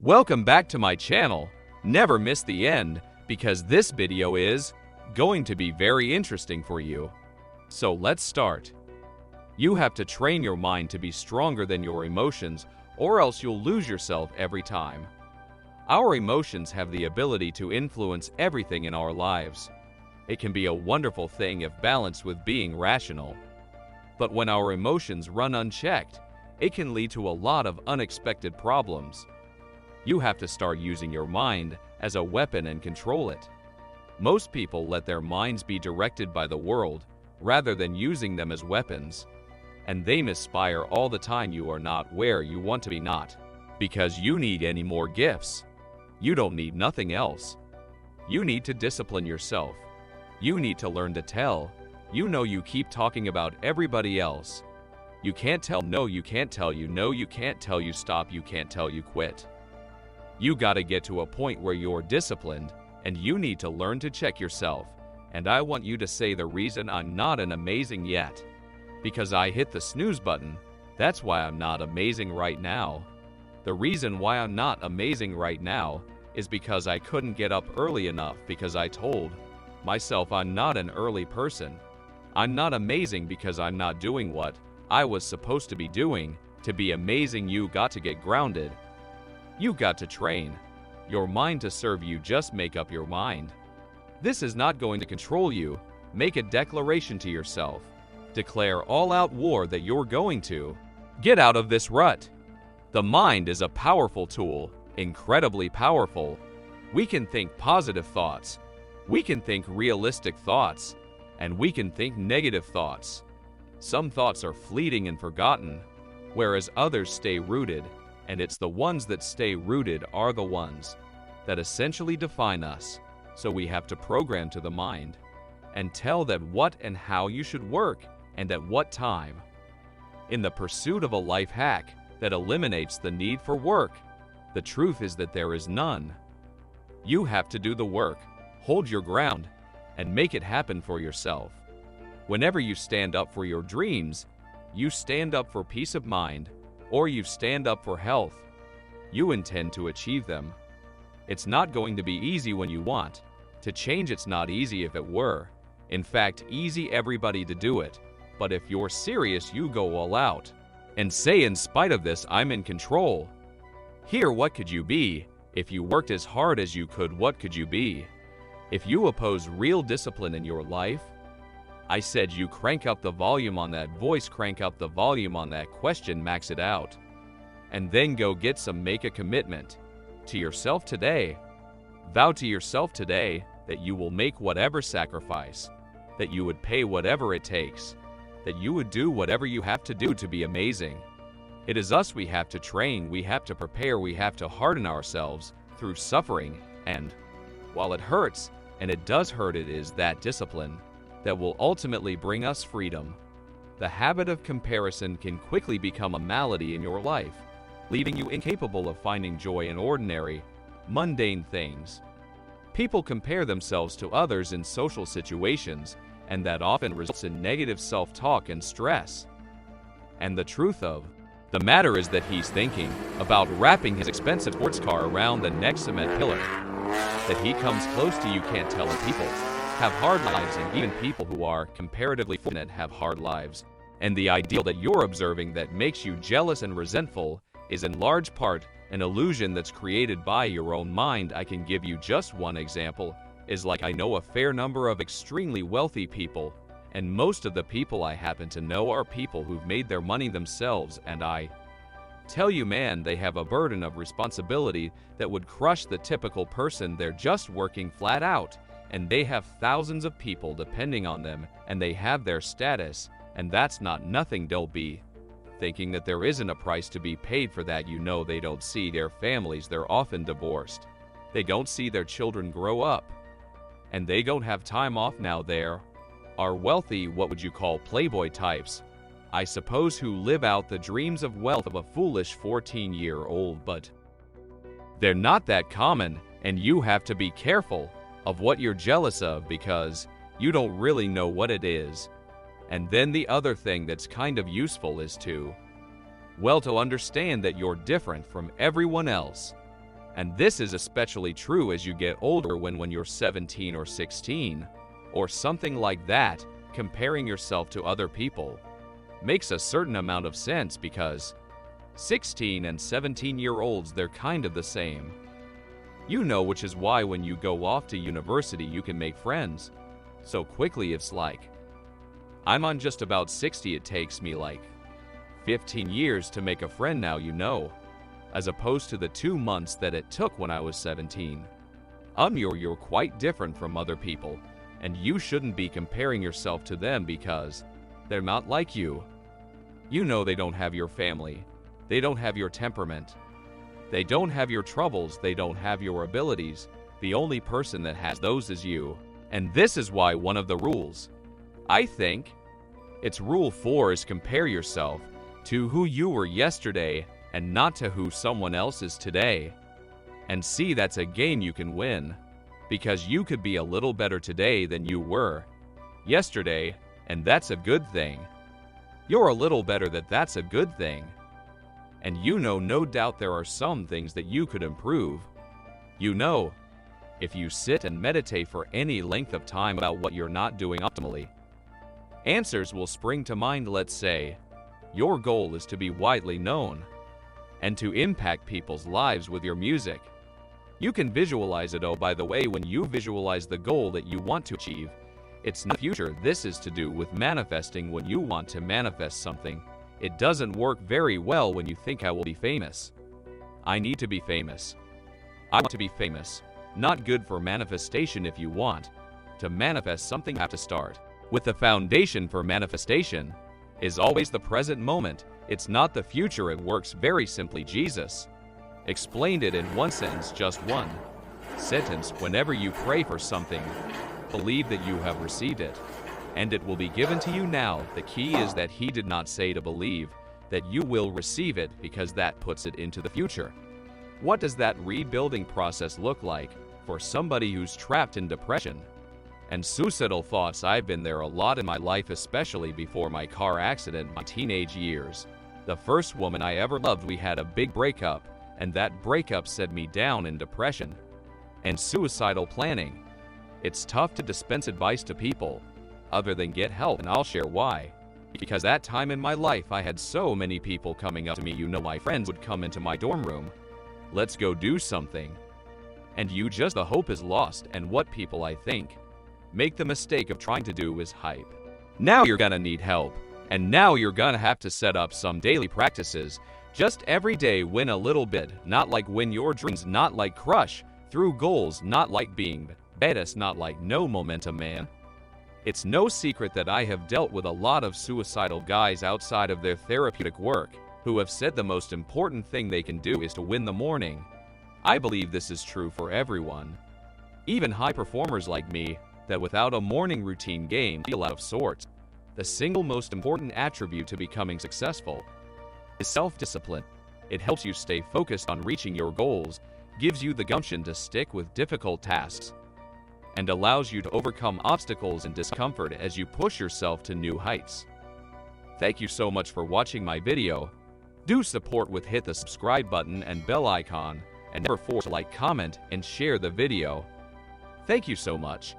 Welcome back to my channel. Never miss the end because this video is going to be very interesting for you. So let's start. You have to train your mind to be stronger than your emotions, or else you'll lose yourself every time. Our emotions have the ability to influence everything in our lives. It can be a wonderful thing if balanced with being rational. But when our emotions run unchecked, it can lead to a lot of unexpected problems. You have to start using your mind as a weapon and control it. Most people let their minds be directed by the world rather than using them as weapons. And they misfire all the time. You are not where you want to be, not because you need any more gifts. You don't need nothing else. You need to discipline yourself. You need to learn to tell. You keep talking about everybody else. You can't tell no, you can't tell you no, you can't tell you stop, you can't tell you quit. You gotta get to a point where you're disciplined, and you need to learn to check yourself. And I want you to say the reason I'm not an amazing yet. Because I hit the snooze button. That's why I'm not amazing right now. The reason why I'm not amazing right now is because I couldn't get up early enough, because I told myself I'm not an early person. I'm not amazing because I'm not doing what I was supposed to be doing. To be amazing, you got to get grounded. You got to train your mind to serve you. Just make up your mind. This is not going to control you. Make a declaration to yourself. Declare all-out war that you're going to get out of this rut. The mind is a powerful tool, incredibly powerful. We can think positive thoughts. We can think realistic thoughts. And we can think negative thoughts. Some thoughts are fleeting and forgotten, whereas others stay rooted. And it's the ones that stay rooted are the ones that essentially define us. So we have to program to the mind and tell that what and how you should work and at what time. In the pursuit of a life hack that eliminates the need for work, the truth is that there is none. You have to do the work, hold your ground, and make it happen for yourself. Whenever you stand up for your dreams, you stand up for peace of mind, or you stand up for health. You intend to achieve them. It's not going to be easy when you want to change. It's not easy if it were. In fact, easy everybody to do it. But if you're serious, you go all out and say, in spite of this, I'm in control. Here, what could you be? If you worked as hard as you could, what could you be? If you oppose real discipline in your life, I said you crank up the volume on that voice, crank up the volume on that question, max it out. And then go get some, make a commitment to yourself today. Vow to yourself today that you will make whatever sacrifice, that you would pay whatever it takes, that you would do whatever you have to do to be amazing. It is us we have to train, we have to prepare, we have to harden ourselves through suffering. And while it hurts, and it does hurt, it is that discipline that will ultimately bring us freedom. The habit of comparison can quickly become a malady in your life, leaving you incapable of finding joy in ordinary, mundane things. People compare themselves to others in social situations, and that often results in negative self-talk and stress. And the truth of the matter is that he's thinking about wrapping his expensive sports car around the next cement pillar. That he comes close to, you can't tell if people have hard lives, and even people who are comparatively fortunate have hard lives. And the ideal that you're observing that makes you jealous and resentful is in large part an illusion that's created by your own mind. I can give you just one example. Is like, I know a fair number of extremely wealthy people, and most of the people I happen to know are people who've made their money themselves, and I tell you, man, they have a burden of responsibility that would crush the typical person. They're just working flat out, and they have thousands of people depending on them, and they have their status, and that's not nothing. Don't be thinking that there isn't a price to be paid for that. They don't see their families. They're often divorced. They don't see their children grow up, and they don't have time off. Now there are wealthy, what would you call playboy types, I suppose, who live out the dreams of wealth of a foolish 14-year-old, but they're not that common, and you have to be careful of what you're jealous of because you don't really know what it is. And then the other thing that's kind of useful is to understand that you're different from everyone else. And this is especially true as you get older when you're 17 or 16, or something like that. Comparing yourself to other people makes a certain amount of sense because 16 and 17-year-olds, they're kind of the same. You know, which is why when you go off to university you can make friends so quickly. It's like, I'm on just about 60, it takes me like 15 years to make a friend now, you know, as opposed to the 2 months that it took when I was 17. You're quite different from other people, and you shouldn't be comparing yourself to them because they're not like you. You know, they don't have your family, they don't have your temperament, they don't have your troubles, they don't have your abilities. The only person that has those is you. And this is why one of the rules, I think, it's rule 4, is compare yourself to who you were yesterday and not to who someone else is today. And see, that's a game you can win, because you could be a little better today than you were yesterday, and that's a good thing. You're a little better, that's a good thing. And you know, no doubt there are some things that you could improve. You know, if you sit and meditate for any length of time about what you're not doing optimally, answers will spring to mind. Let's say your goal is to be widely known and to impact people's lives with your music. You can visualize it. Oh, by the way, when you visualize the goal that you want to achieve, it's not future. This is to do with manifesting. When you want to manifest something, it doesn't work very well when you think, I will be famous, I need to be famous, I want to be famous. Not good for manifestation. If you want to manifest something, you have to start with the foundation for manifestation is always the present moment. It's not the future. It works very simply. Jesus explained it in one sentence, just one sentence. Whenever you pray for something, believe that you have received it, and it will be given to you now. The key is that he did not say to believe that you will receive it, because that puts it into the future. What does that rebuilding process look like for somebody who's trapped in depression and suicidal thoughts? I've been there a lot in my life, especially before my car accident, my teenage years. The first woman I ever loved, we had a big breakup, and that breakup set me down in depression and suicidal planning. It's tough to dispense advice to people other than get help, and I'll share why. Because that time in my life I had so many people coming up to me. You know, my friends would come into my dorm room, let's go do something, and the hope is lost. And what people, I think, make the mistake of trying to do is hype. Now you're gonna need help, and now you're gonna have to set up some daily practices. Just every day win a little bit, not like win your dreams, not like crush through goals, not like being badass, not like no momentum man. It's no secret that I have dealt with a lot of suicidal guys outside of their therapeutic work who have said the most important thing they can do is to win the morning. I believe this is true for everyone, even high performers like me, that without a morning routine game feel out of sorts. The single most important attribute to becoming successful is self-discipline. It helps you stay focused on reaching your goals, gives you the gumption to stick with difficult tasks, and allows you to overcome obstacles and discomfort as you push yourself to new heights. Thank you so much for watching my video. Do support with hit the subscribe button and bell icon, and never forget to like, comment, and share the video. Thank you so much.